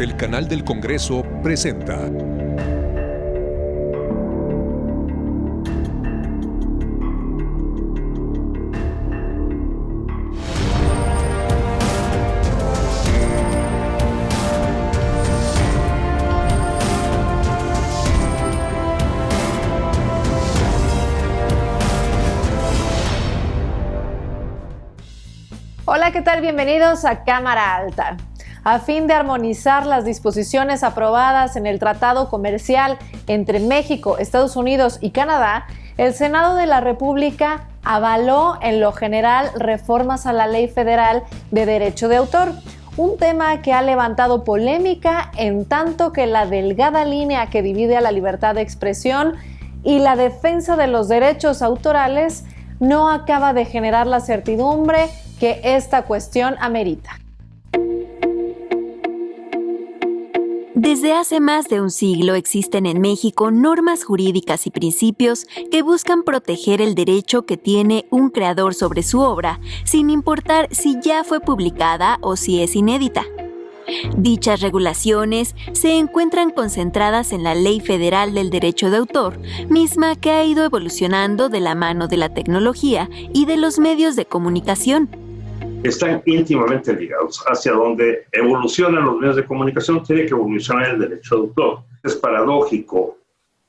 El canal del Congreso presenta. Hola, ¿qué tal? Bienvenidos a Cámara Alta. A fin de armonizar las disposiciones aprobadas en el Tratado Comercial entre México, Estados Unidos y Canadá, el Senado de la República avaló en lo general reformas a la Ley Federal de Derecho de Autor, un tema que ha levantado polémica en tanto que la delgada línea que divide a la libertad de expresión y la defensa de los derechos autorales no acaba de generar la certidumbre que esta cuestión amerita. Desde hace más de un siglo existen en México normas jurídicas y principios que buscan proteger el derecho que tiene un creador sobre su obra, sin importar si ya fue publicada o si es inédita. Dichas regulaciones se encuentran concentradas en la Ley Federal del Derecho de Autor, misma que ha ido evolucionando de la mano de la tecnología y de los medios de comunicación. Están íntimamente ligados. Hacia donde evolucionan los medios de comunicación, tiene que evolucionar el derecho de autor. Es paradójico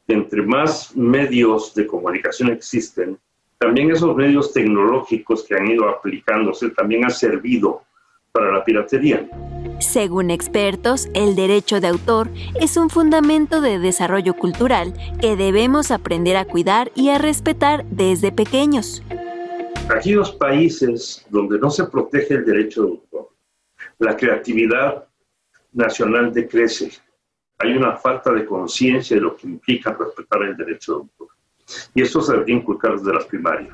que entre más medios de comunicación existen, también esos medios tecnológicos que han ido aplicándose también han servido para la piratería. Según expertos, el derecho de autor es un fundamento de desarrollo cultural que debemos aprender a cuidar y a respetar desde pequeños. Aquellos países donde no se protege el derecho de autor, la creatividad nacional decrece. Hay una falta de conciencia de lo que implica respetar el derecho de autor. Y esto se debe inculcar desde las primarias.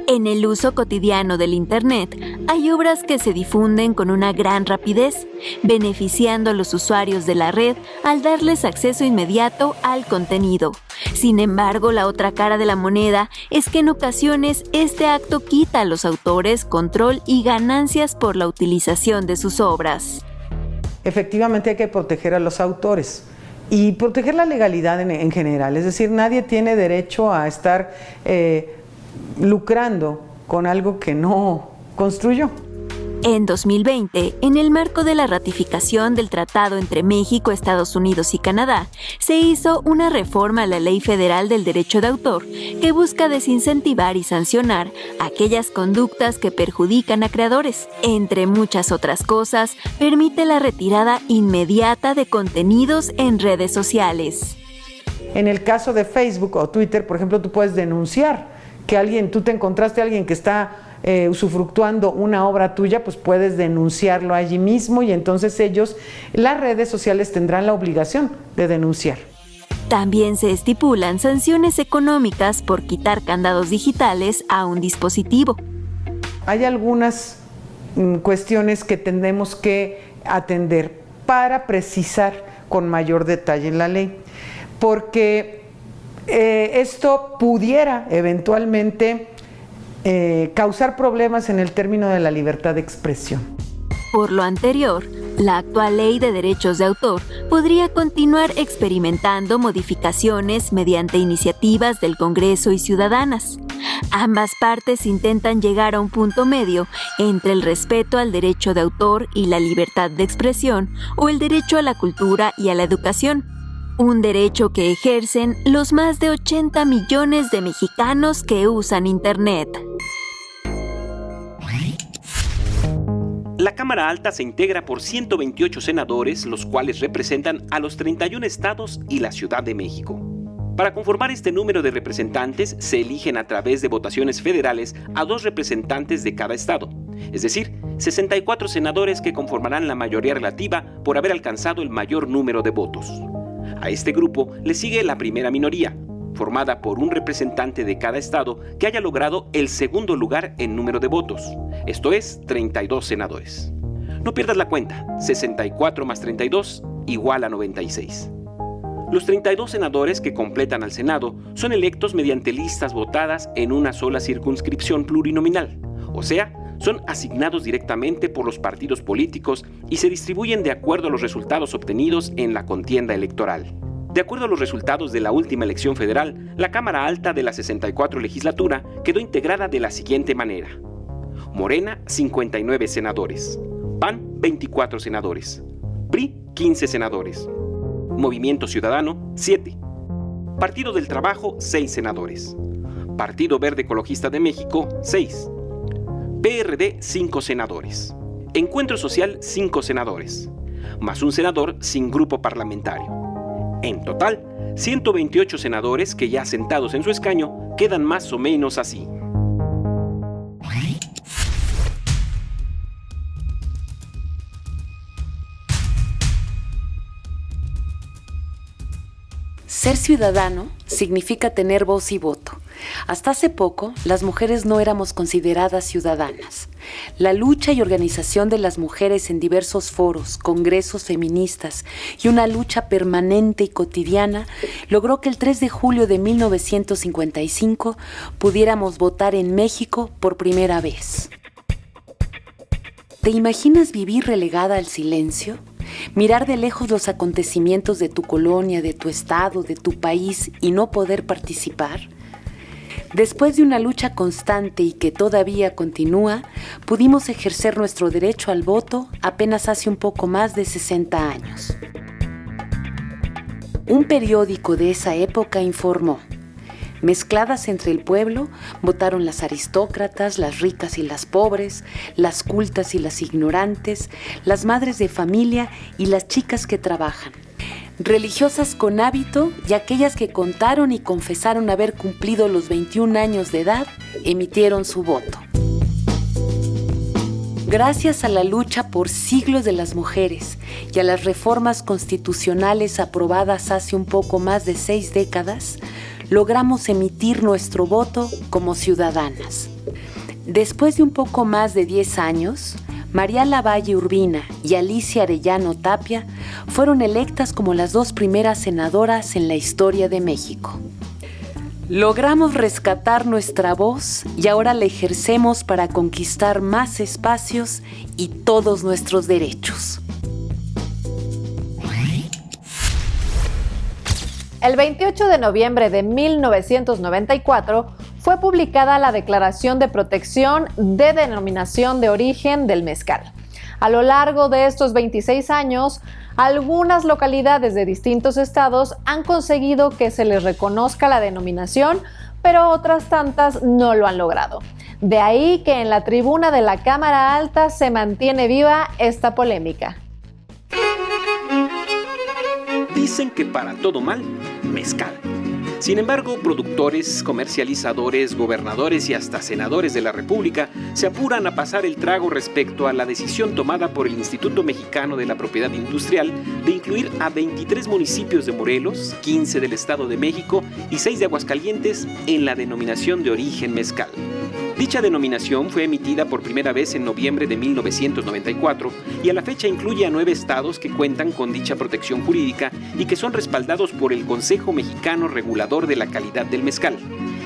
En el uso cotidiano del Internet, hay obras que se difunden con una gran rapidez, beneficiando a los usuarios de la red al darles acceso inmediato al contenido. Sin embargo, la otra cara de la moneda es que en ocasiones este acto quita a los autores control y ganancias por la utilización de sus obras. Efectivamente hay que proteger a los autores y proteger la legalidad en general, es decir, nadie tiene derecho a estar lucrando con algo que no construyó. En 2020, en el marco de la ratificación del tratado entre México, Estados Unidos y Canadá, se hizo una reforma a la Ley Federal del Derecho de Autor que busca desincentivar y sancionar aquellas conductas que perjudican a creadores. Entre muchas otras cosas, permite la retirada inmediata de contenidos en redes sociales. En el caso de Facebook o Twitter, por ejemplo, tú puedes denunciar que tú te encontraste a alguien que está usufructuando una obra tuya, pues puedes denunciarlo allí mismo y entonces las redes sociales tendrán la obligación de denunciar. También se estipulan sanciones económicas por quitar candados digitales a un dispositivo. Hay algunas cuestiones que tendremos que atender para precisar con mayor detalle en la ley, porque esto pudiera eventualmente causar problemas en el término de la libertad de expresión. Por lo anterior, la actual Ley de Derechos de Autor podría continuar experimentando modificaciones mediante iniciativas del Congreso y ciudadanas. Ambas partes intentan llegar a un punto medio entre el respeto al derecho de autor y la libertad de expresión o el derecho a la cultura y a la educación. Un derecho que ejercen los más de 80 millones de mexicanos que usan Internet. La Cámara Alta se integra por 128 senadores, los cuales representan a los 31 estados y la Ciudad de México. Para conformar este número de representantes, se eligen a través de votaciones federales a 2 representantes de cada estado, es decir, 64 senadores que conformarán la mayoría relativa por haber alcanzado el mayor número de votos. A este grupo le sigue la primera minoría, formada por un representante de cada estado que haya logrado el segundo lugar en número de votos, esto es, 32 senadores. No pierdas la cuenta, 64 más 32 igual a 96. Los 32 senadores que completan al Senado son electos mediante listas votadas en una sola circunscripción plurinominal, o sea, son asignados directamente por los partidos políticos y se distribuyen de acuerdo a los resultados obtenidos en la contienda electoral. De acuerdo a los resultados de la última elección federal, la Cámara Alta de la 64 legislatura quedó integrada de la siguiente manera: Morena, 59 senadores; PAN, 24 senadores; PRI, 15 senadores; Movimiento Ciudadano, 7; Partido del Trabajo, 6 senadores; Partido Verde Ecologista de México, 6; PRD, 5 senadores; Encuentro Social, 5 senadores, más un senador sin grupo parlamentario. En total, 128 senadores que ya sentados en su escaño quedan más o menos así. Ser ciudadano significa tener voz y voto. Hasta hace poco, las mujeres no éramos consideradas ciudadanas. La lucha y organización de las mujeres en diversos foros, congresos feministas y una lucha permanente y cotidiana logró que el 3 de julio de 1955 pudiéramos votar en México por primera vez. ¿Te imaginas vivir relegada al silencio? Mirar de lejos los acontecimientos de tu colonia, de tu estado, de tu país y no poder participar. Después de una lucha constante y que todavía continúa, pudimos ejercer nuestro derecho al voto apenas hace un poco más de 60 años. Un periódico de esa época informó: mezcladas entre el pueblo, votaron las aristócratas, las ricas y las pobres, las cultas y las ignorantes, las madres de familia y las chicas que trabajan, religiosas con hábito y aquellas que contaron y confesaron haber cumplido los 21 años de edad, emitieron su voto. Gracias a la lucha por siglos de las mujeres y a las reformas constitucionales aprobadas hace un poco más de 6 décadas, logramos emitir nuestro voto como ciudadanas. Después de un poco más de 10 años, María Lavalle Urbina y Alicia Arellano Tapia fueron electas como las 2 primeras senadoras en la historia de México. Logramos rescatar nuestra voz y ahora la ejercemos para conquistar más espacios y todos nuestros derechos. El 28 de noviembre de 1994 fue publicada la Declaración de Protección de Denominación de Origen del Mezcal. A lo largo de estos 26 años, algunas localidades de distintos estados han conseguido que se les reconozca la denominación, pero otras tantas no lo han logrado. De ahí que en la tribuna de la Cámara Alta se mantiene viva esta polémica. Dicen que para todo mal, mezcal. Sin embargo, productores, comercializadores, gobernadores y hasta senadores de la República se apuran a pasar el trago respecto a la decisión tomada por el Instituto Mexicano de la Propiedad Industrial de incluir a 23 municipios de Morelos, 15 del Estado de México y 6 de Aguascalientes en la denominación de origen mezcal. Dicha denominación fue emitida por primera vez en noviembre de 1994 y a la fecha incluye a 9 estados que cuentan con dicha protección jurídica y que son respaldados por el Consejo Mexicano Regulador de la Calidad del Mezcal,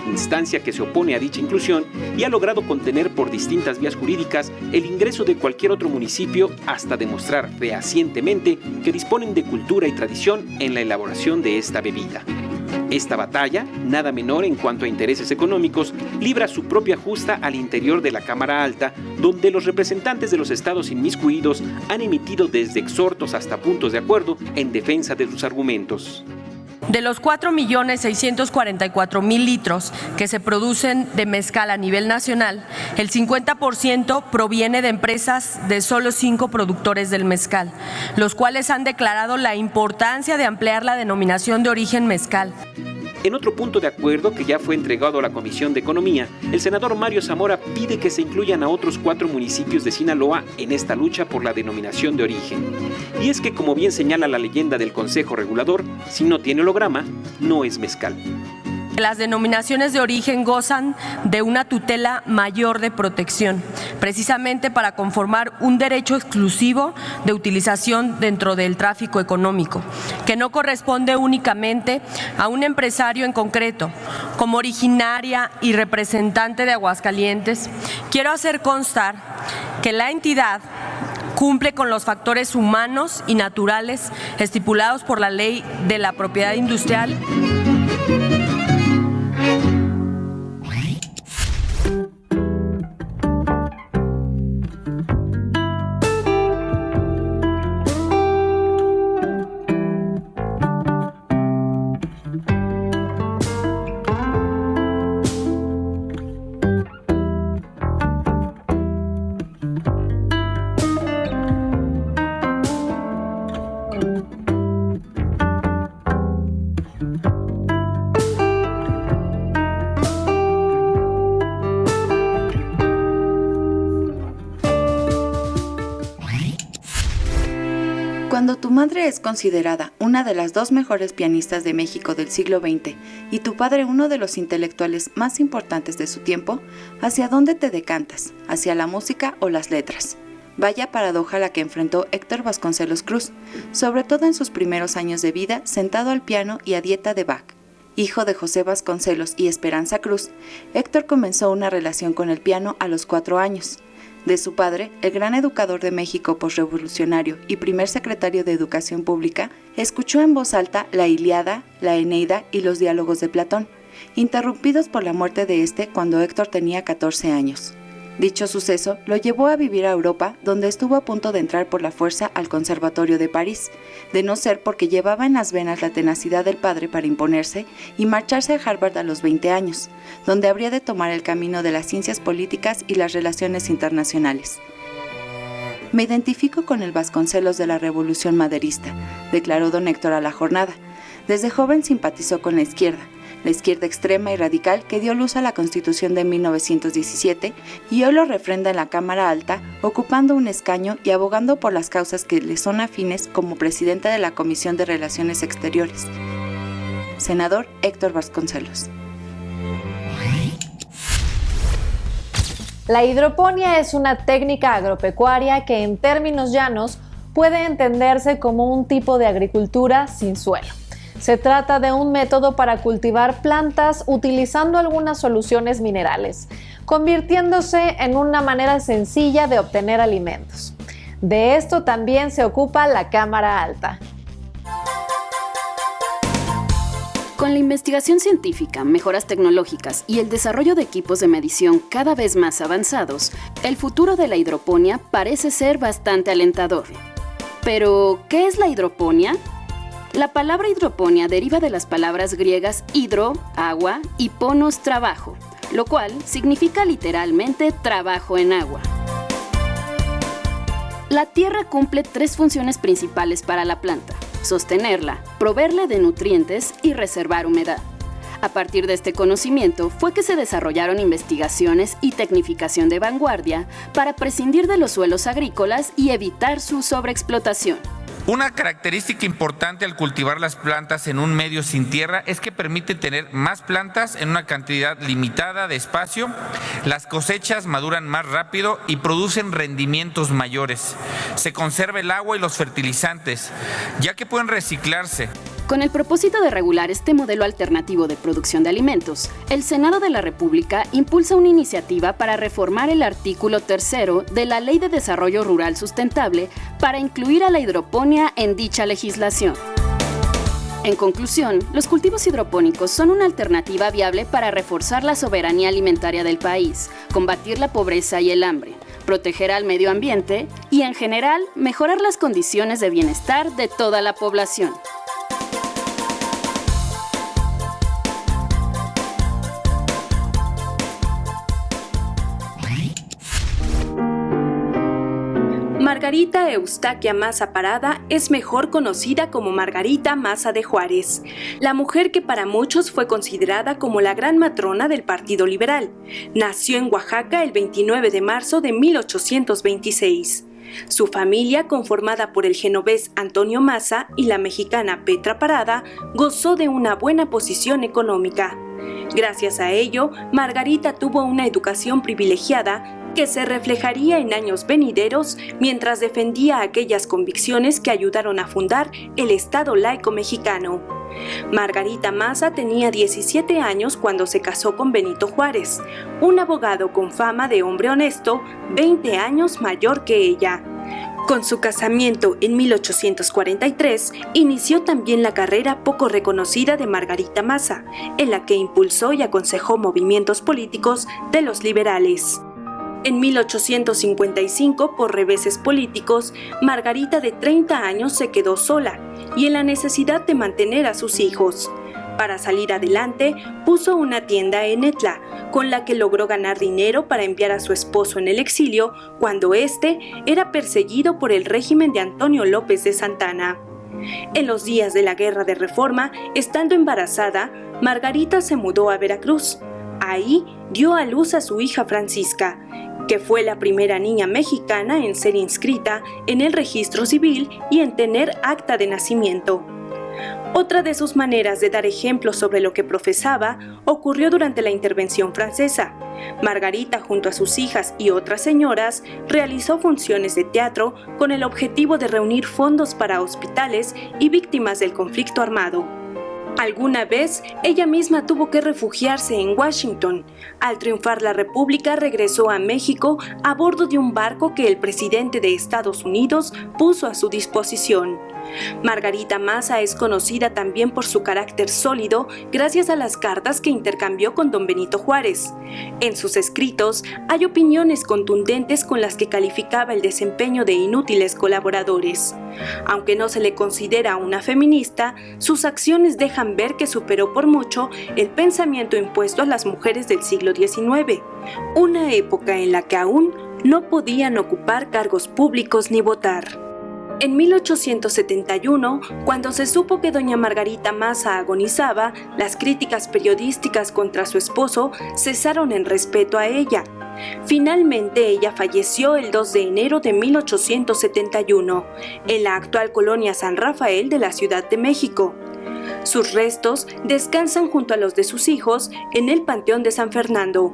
instancia que se opone a dicha inclusión y ha logrado contener por distintas vías jurídicas el ingreso de cualquier otro municipio hasta demostrar fehacientemente que disponen de cultura y tradición en la elaboración de esta bebida. Esta batalla, nada menor en cuanto a intereses económicos, libra su propia justa al interior de la Cámara Alta, donde los representantes de los estados inmiscuidos han emitido desde exhortos hasta puntos de acuerdo en defensa de sus argumentos. De los 4.644.000 litros que se producen de mezcal a nivel nacional, el 50% proviene de empresas de solo 5 productores del mezcal, los cuales han declarado la importancia de ampliar la denominación de origen mezcal. En otro punto de acuerdo que ya fue entregado a la Comisión de Economía, el senador Mario Zamora pide que se incluyan a otros 4 municipios de Sinaloa en esta lucha por la denominación de origen. Y es que, como bien señala la leyenda del Consejo Regulador, si no tiene holograma, no es mezcal. Las denominaciones de origen gozan de una tutela mayor de protección, precisamente para conformar un derecho exclusivo de utilización dentro del tráfico económico, que no corresponde únicamente a un empresario en concreto. Como originaria y representante de Aguascalientes, quiero hacer constar que la entidad cumple con los factores humanos y naturales estipulados por la Ley de la Propiedad Industrial. Cuando tu madre es considerada una de las 2 mejores pianistas de México del siglo XX y tu padre uno de los intelectuales más importantes de su tiempo, ¿hacia dónde te decantas? ¿Hacia la música o las letras? Vaya paradoja la que enfrentó Héctor Vasconcelos Cruz, sobre todo en sus primeros años de vida, sentado al piano y a dieta de Bach. Hijo de José Vasconcelos y Esperanza Cruz, Héctor comenzó una relación con el piano a los 4 años. De su padre, el gran educador de México posrevolucionario y primer secretario de Educación Pública, escuchó en voz alta la Ilíada, la Eneida y los diálogos de Platón, interrumpidos por la muerte de este cuando Héctor tenía 14 años. Dicho suceso lo llevó a vivir a Europa, donde estuvo a punto de entrar por la fuerza al Conservatorio de París, de no ser porque llevaba en las venas la tenacidad del padre para imponerse y marcharse a Harvard a los 20 años, donde habría de tomar el camino de las ciencias políticas y las relaciones internacionales. Me identifico con el Vasconcelos de la Revolución Maderista, declaró don Héctor a La Jornada. Desde joven simpatizó con la izquierda extrema y radical que dio luz a la Constitución de 1917 y hoy lo refrenda en la Cámara Alta, ocupando un escaño y abogando por las causas que le son afines como presidente de la Comisión de Relaciones Exteriores. Senador Héctor Vasconcelos. La hidroponía es una técnica agropecuaria que en términos llanos puede entenderse como un tipo de agricultura sin suelo. Se trata de un método para cultivar plantas utilizando algunas soluciones minerales, convirtiéndose en una manera sencilla de obtener alimentos. De esto también se ocupa la Cámara Alta. Con la investigación científica, mejoras tecnológicas y el desarrollo de equipos de medición cada vez más avanzados, el futuro de la hidroponía parece ser bastante alentador. Pero, ¿qué es la hidroponía? La palabra hidroponía deriva de las palabras griegas hidro, agua, y ponos, trabajo, lo cual significa literalmente trabajo en agua. La tierra cumple 3 funciones principales para la planta: sostenerla, proveerle de nutrientes y reservar humedad. A partir de este conocimiento fue que se desarrollaron investigaciones y tecnificación de vanguardia para prescindir de los suelos agrícolas y evitar su sobreexplotación. Una característica importante al cultivar las plantas en un medio sin tierra es que permite tener más plantas en una cantidad limitada de espacio, las cosechas maduran más rápido y producen rendimientos mayores. Se conserva el agua y los fertilizantes, ya que pueden reciclarse. Con el propósito de regular este modelo alternativo de producción de alimentos, el Senado de la República impulsa una iniciativa para reformar el artículo 3 de la Ley de Desarrollo Rural Sustentable para incluir a la hidroponía en dicha legislación. En conclusión, los cultivos hidropónicos son una alternativa viable para reforzar la soberanía alimentaria del país, combatir la pobreza y el hambre, proteger al medio ambiente y, en general, mejorar las condiciones de bienestar de toda la población. Margarita Eustaquia Maza Parada es mejor conocida como Margarita Maza de Juárez, la mujer que para muchos fue considerada como la gran matrona del Partido Liberal. Nació en Oaxaca el 29 de marzo de 1826. Su familia, conformada por el genovés Antonio Maza y la mexicana Petra Parada, gozó de una buena posición económica. Gracias a ello, Margarita tuvo una educación privilegiada que se reflejaría en años venideros mientras defendía aquellas convicciones que ayudaron a fundar el Estado laico mexicano. Margarita Maza tenía 17 años cuando se casó con Benito Juárez, un abogado con fama de hombre honesto, 20 años mayor que ella. Con su casamiento en 1843, inició también la carrera poco reconocida de Margarita Maza, en la que impulsó y aconsejó movimientos políticos de los liberales. En 1855, por reveses políticos, Margarita de 30 años se quedó sola y en la necesidad de mantener a sus hijos. Para salir adelante, puso una tienda en Etla, con la que logró ganar dinero para enviar a su esposo en el exilio cuando éste era perseguido por el régimen de Antonio López de Santana. En los días de la Guerra de Reforma, estando embarazada, Margarita se mudó a Veracruz. Ahí dio a luz a su hija Francisca, que fue la primera niña mexicana en ser inscrita en el registro civil y en tener acta de nacimiento. Otra de sus maneras de dar ejemplo sobre lo que profesaba ocurrió durante la intervención francesa. Margarita, junto a sus hijas y otras señoras, realizó funciones de teatro con el objetivo de reunir fondos para hospitales y víctimas del conflicto armado. Alguna vez, ella misma tuvo que refugiarse en Washington. Al triunfar la República, regresó a México a bordo de un barco que el presidente de Estados Unidos puso a su disposición. Margarita Maza es conocida también por su carácter sólido gracias a las cartas que intercambió con don Benito Juárez. En sus escritos hay opiniones contundentes con las que calificaba el desempeño de inútiles colaboradores. Aunque no se le considera una feminista, sus acciones dejan ver que superó por mucho el pensamiento impuesto a las mujeres del siglo XIX, una época en la que aún no podían ocupar cargos públicos ni votar. En 1871, cuando se supo que doña Margarita Maza agonizaba, las críticas periodísticas contra su esposo cesaron en respeto a ella. Finalmente, ella falleció el 2 de enero de 1871, en la actual colonia San Rafael de la Ciudad de México. Sus restos descansan junto a los de sus hijos en el Panteón de San Fernando.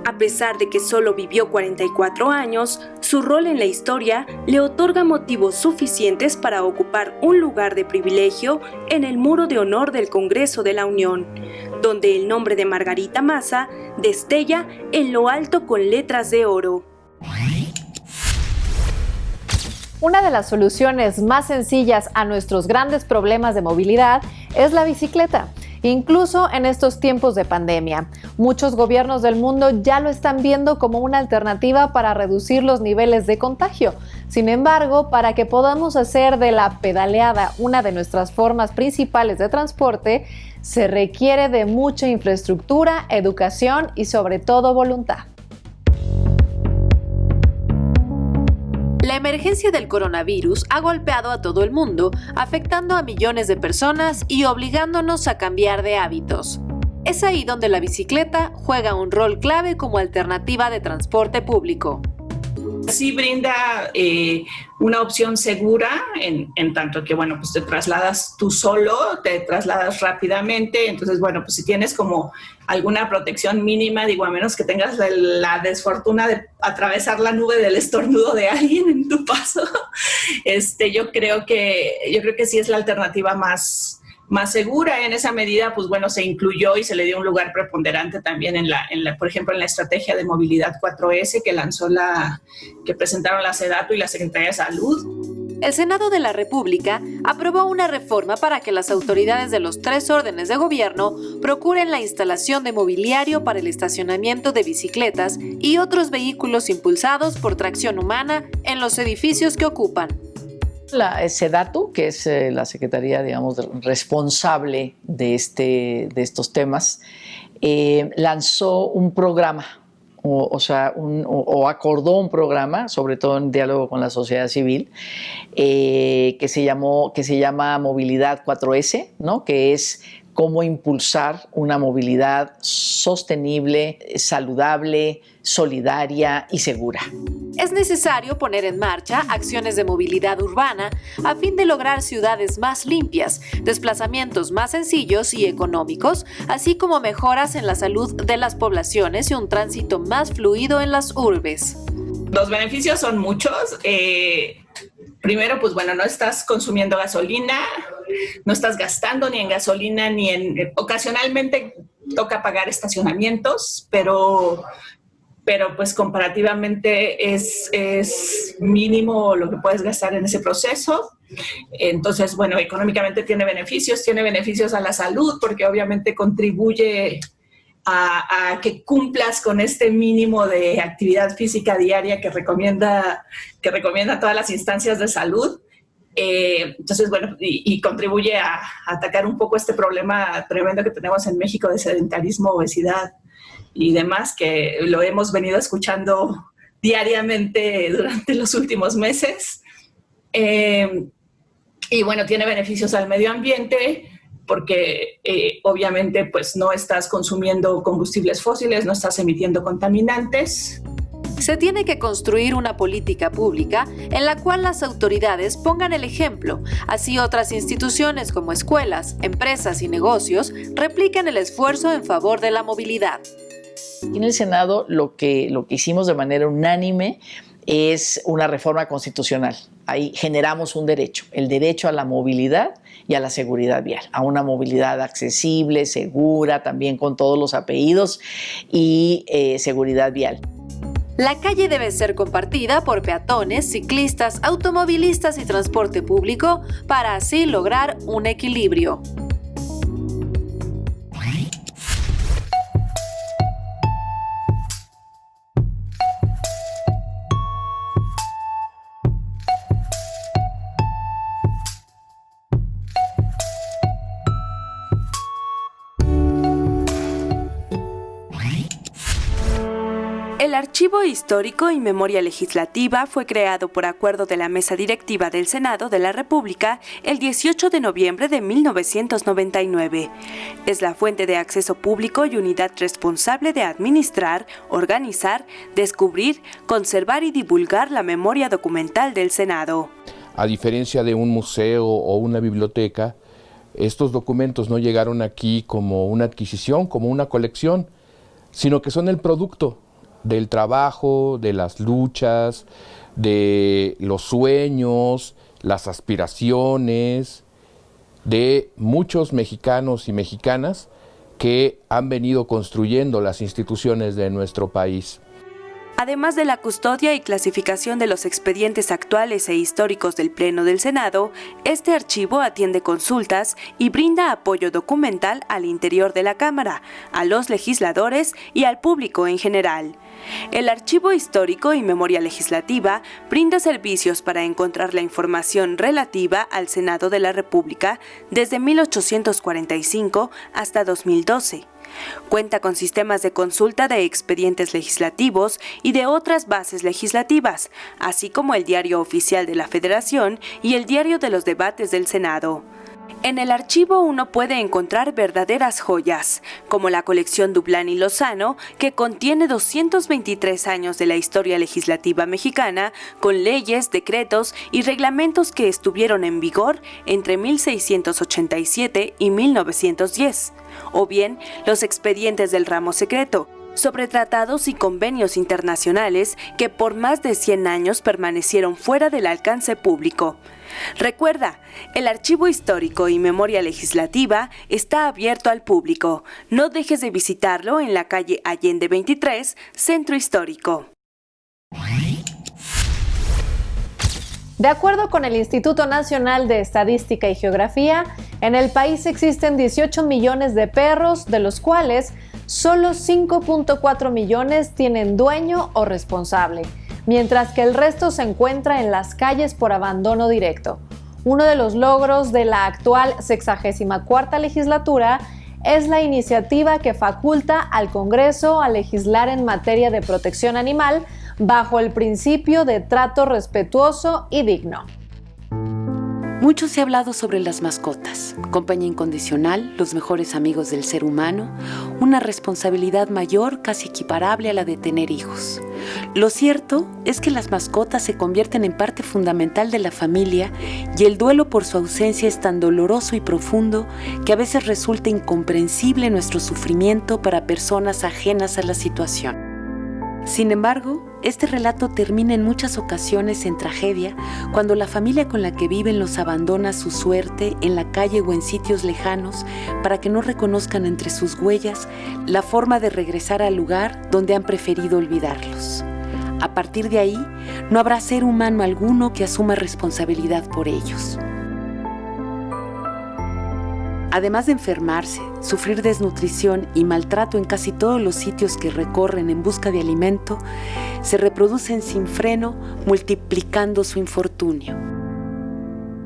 A pesar de que solo vivió 44 años, su rol en la historia le otorga motivos suficientes para ocupar un lugar de privilegio en el muro de honor del Congreso de la Unión, donde el nombre de Margarita Maza destella en lo alto con letras de oro. Una de las soluciones más sencillas a nuestros grandes problemas de movilidad es la bicicleta. Incluso en estos tiempos de pandemia, muchos gobiernos del mundo ya lo están viendo como una alternativa para reducir los niveles de contagio. Sin embargo, para que podamos hacer de la pedaleada una de nuestras formas principales de transporte, se requiere de mucha infraestructura, educación y sobre todo voluntad. La emergencia del coronavirus ha golpeado a todo el mundo, afectando a millones de personas y obligándonos a cambiar de hábitos. Es ahí donde la bicicleta juega un rol clave como alternativa de transporte público. Sí brinda una opción segura en tanto que, bueno, pues te trasladas tú solo, te trasladas rápidamente. Entonces, bueno, pues si tienes como alguna protección mínima, digo, a menos que tengas la desfortuna de atravesar la nube del estornudo de alguien en tu paso, yo creo que sí es la alternativa más segura. En esa medida, pues bueno, se incluyó y se le dio un lugar preponderante también por ejemplo, en la estrategia de movilidad 4S que presentaron la SEDATU y la Secretaría de Salud. El Senado de la República aprobó una reforma para que las autoridades de los 3 órdenes de gobierno procuren la instalación de mobiliario para el estacionamiento de bicicletas y otros vehículos impulsados por tracción humana en los edificios que ocupan. La SEDATU, que es la secretaría, digamos, responsable de estos temas, lanzó un programa, o acordó un programa, sobre todo en diálogo con la sociedad civil, que se llama Movilidad 4S, ¿no? Que es cómo impulsar una movilidad sostenible, saludable, solidaria y segura. Es necesario poner en marcha acciones de movilidad urbana a fin de lograr ciudades más limpias, desplazamientos más sencillos y económicos, así como mejoras en la salud de las poblaciones y un tránsito más fluido en las urbes. Los beneficios son muchos. Primero, pues bueno, no estás consumiendo gasolina, no estás gastando ni en gasolina ni en... Ocasionalmente toca pagar estacionamientos, pero pues comparativamente es mínimo lo que puedes gastar en ese proceso. Entonces, bueno, económicamente tiene beneficios a la salud, porque obviamente contribuye a que cumplas con este mínimo de actividad física diaria que recomienda todas las instancias de salud. Entonces, bueno, y contribuye a atacar un poco este problema tremendo que tenemos en México de sedentarismo, obesidad y demás, que lo hemos venido escuchando diariamente durante los últimos meses. Y bueno, tiene beneficios al medio ambiente, porque obviamente pues no estás consumiendo combustibles fósiles, no estás emitiendo contaminantes. Se tiene que construir una política pública en la cual las autoridades pongan el ejemplo, así otras instituciones como escuelas, empresas y negocios repliquen el esfuerzo en favor de la movilidad. Aquí en el Senado lo que hicimos de manera unánime es una reforma constitucional. Ahí generamos un derecho, el derecho a la movilidad y a la seguridad vial, a una movilidad accesible, segura, también con todos los apellidos y seguridad vial. La calle debe ser compartida por peatones, ciclistas, automovilistas y transporte público para así lograr un equilibrio. El Archivo Histórico y Memoria Legislativa fue creado por acuerdo de la Mesa Directiva del Senado de la República el 18 de noviembre de 1999. Es la fuente de acceso público y unidad responsable de administrar, organizar, descubrir, conservar y divulgar la memoria documental del Senado. A diferencia de un museo o una biblioteca, estos documentos no llegaron aquí como una adquisición, como una colección, sino que son el producto del trabajo, de las luchas, de los sueños, las aspiraciones de muchos mexicanos y mexicanas que han venido construyendo las instituciones de nuestro país. Además de la custodia y clasificación de los expedientes actuales e históricos del Pleno del Senado, este archivo atiende consultas y brinda apoyo documental al interior de la Cámara, a los legisladores y al público en general. El Archivo Histórico y Memoria Legislativa brinda servicios para encontrar la información relativa al Senado de la República desde 1845 hasta 2012. Cuenta con sistemas de consulta de expedientes legislativos y de otras bases legislativas, así como el Diario Oficial de la Federación y el Diario de los Debates del Senado. En el archivo uno puede encontrar verdaderas joyas, como la colección Dublán y Lozano, que contiene 223 años de la historia legislativa mexicana, con leyes, decretos y reglamentos que estuvieron en vigor entre 1687 y 1910, o bien los expedientes del ramo secreto, sobre tratados y convenios internacionales que por más de 100 años permanecieron fuera del alcance público. Recuerda, el Archivo Histórico y Memoria Legislativa está abierto al público. No dejes de visitarlo en la calle Allende 23, Centro Histórico. De acuerdo con el Instituto Nacional de Estadística y Geografía, en el país existen 18 millones de perros, de los cuales solo 5.4 millones tienen dueño o responsable, mientras que el resto se encuentra en las calles por abandono directo. Uno de los logros de la actual 64ª legislatura es la iniciativa que faculta al Congreso a legislar en materia de protección animal bajo el principio de trato respetuoso y digno. Mucho se ha hablado sobre las mascotas, compañía incondicional, los mejores amigos del ser humano, una responsabilidad mayor casi equiparable a la de tener hijos. Lo cierto es que las mascotas se convierten en parte fundamental de la familia y el duelo por su ausencia es tan doloroso y profundo que a veces resulta incomprensible nuestro sufrimiento para personas ajenas a la situación. Sin embargo, este relato termina en muchas ocasiones en tragedia cuando la familia con la que viven los abandona a su suerte en la calle o en sitios lejanos para que no reconozcan entre sus huellas la forma de regresar al lugar donde han preferido olvidarlos. A partir de ahí, no habrá ser humano alguno que asuma responsabilidad por ellos. Además de enfermarse, sufrir desnutrición y maltrato en casi todos los sitios que recorren en busca de alimento, se reproducen sin freno, multiplicando su infortunio.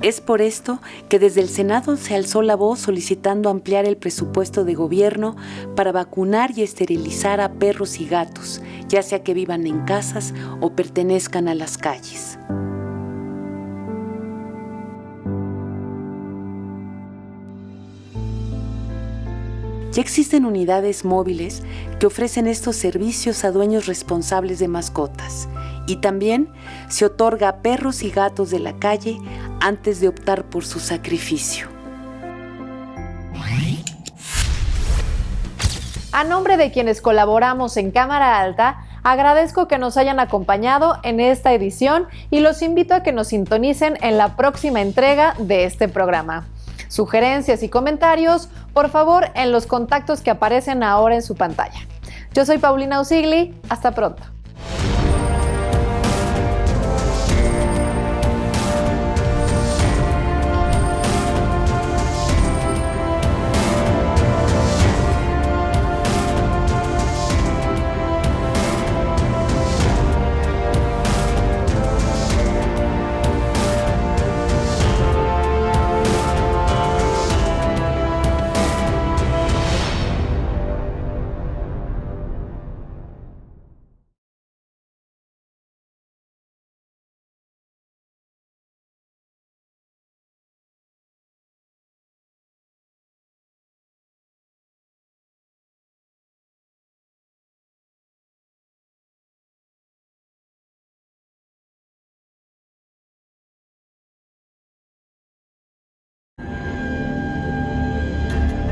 Es por esto que desde el Senado se alzó la voz solicitando ampliar el presupuesto de gobierno para vacunar y esterilizar a perros y gatos, ya sea que vivan en casas o pertenezcan a las calles. Ya existen unidades móviles que ofrecen estos servicios a dueños responsables de mascotas y también se otorga a perros y gatos de la calle antes de optar por su sacrificio. A nombre de quienes colaboramos en Cámara Alta, agradezco que nos hayan acompañado en esta edición y los invito a que nos sintonicen en la próxima entrega de este programa. Sugerencias y comentarios, por favor, en los contactos que aparecen ahora en su pantalla. Yo soy Paulina Usigli, hasta pronto.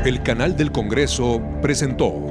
El canal del Congreso presentó